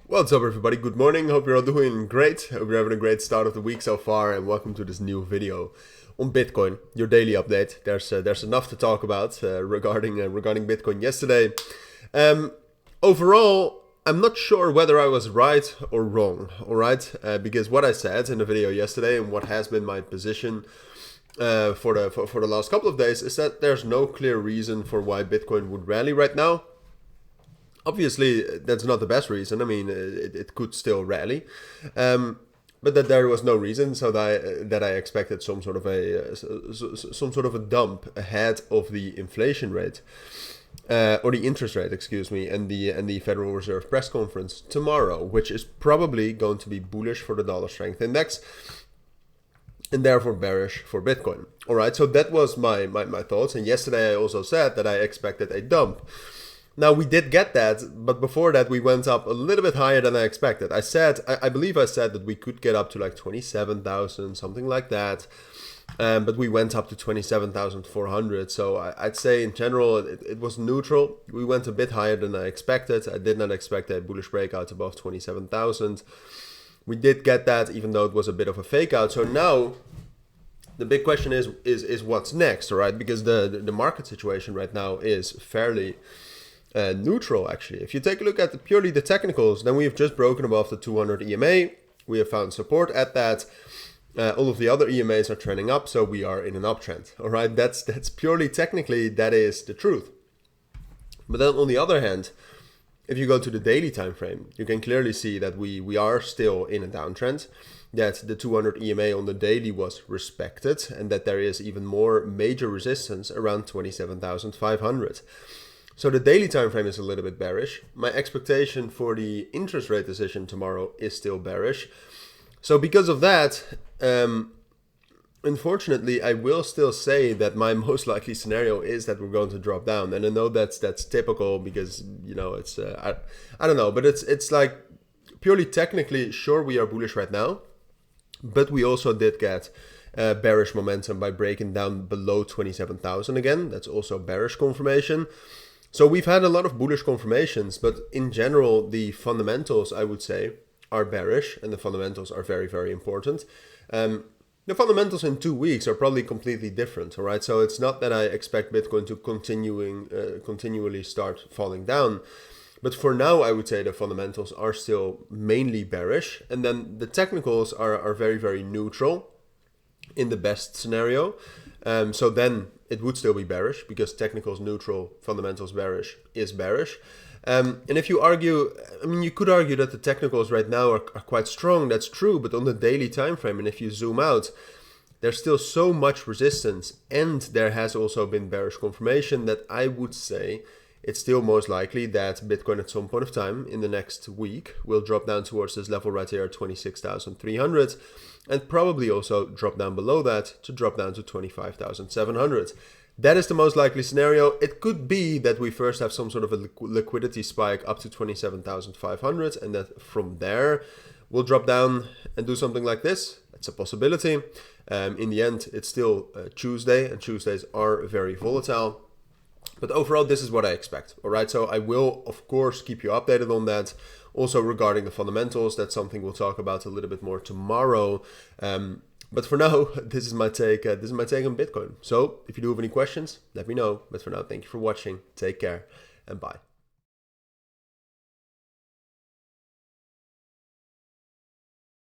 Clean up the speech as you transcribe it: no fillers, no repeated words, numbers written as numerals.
What's up everybody, good morning, hope you're all doing great, hope you're having a great start of the week so far, and welcome to this new video on Bitcoin, your daily update. There's enough to talk about regarding Bitcoin yesterday. Overall, I'm not sure whether I was right or wrong, alright, because what I said in the video yesterday and what has been my position for the last couple of days is that there's no clear reason for why Bitcoin would rally right now. Obviously, that's not the best reason. I mean, it could still rally, but that there was no reason. So that I expected some sort of a dump ahead of the inflation rate, or the interest rate, excuse me, and the Federal Reserve press conference tomorrow, which is probably going to be bullish for the dollar strength index, and therefore bearish for Bitcoin. All right. So that was my thoughts. And yesterday I also said that I expected a dump. Now, we did get that, but before that, we went up a little bit higher than I expected. I believe I said that we could get up to like 27,000, something like that. But we went up to 27,400. So I'd say in general, it was neutral. We went a bit higher than I expected. I did not expect a bullish breakout above 27,000. We did get that, even though it was a bit of a fake out. So now the big question is what's next, all right? Because the market situation right now is fairly neutral, actually. If you take a look at purely the technicals, then we have just broken above the 200 EMA. We have found support at that. All of the other EMAs are trending up, so we are in an uptrend. All right, that's purely technically, that is the truth. But then on the other hand, if you go to the daily time frame, you can clearly see that we are still in a downtrend, that the 200 EMA on the daily was respected, and that there is even more major resistance around 27,500. So the daily time frame is a little bit bearish. My expectation for the interest rate decision tomorrow is still bearish. So because of that, unfortunately, I will still say that my most likely scenario is that we're going to drop down. And I know that's typical because, you know, it's I don't know, but it's like purely technically, sure, we are bullish right now, but we also did get bearish momentum by breaking down below 27,000 again. That's also bearish confirmation. So we've had a lot of bullish confirmations, but in general, the fundamentals, I would say, are bearish, and the fundamentals are very, very important. The fundamentals in 2 weeks are probably completely different, all right? So it's not that I expect Bitcoin to continually start falling down, but for now, I would say the fundamentals are still mainly bearish, and then the technicals are very, very neutral in the best scenario. So then it would still be bearish because technicals neutral, fundamentals bearish is bearish. And if you argue, I mean, you could argue that the technicals right now are quite strong. That's true. But on the daily time frame, and if you zoom out, there's still so much resistance. And there has also been bearish confirmation that I would say it's still most likely that Bitcoin at some point of time in the next week will drop down towards this level right here, 26,300, and probably also drop down below that to drop down to 25,700. That is the most likely scenario. It could be that we first have some sort of a liquidity spike up to 27,500, and that from there we'll drop down and do something like this. That's a possibility. In the end, it's still Tuesday, and Tuesdays are very volatile. But overall, this is what I expect. All right. So I will, of course, keep you updated on that. Also regarding the fundamentals, that's something we'll talk about a little bit more tomorrow. But for now, this is my take. This is my take on Bitcoin. So if you do have any questions, let me know. But for now, thank you for watching. Take care and bye.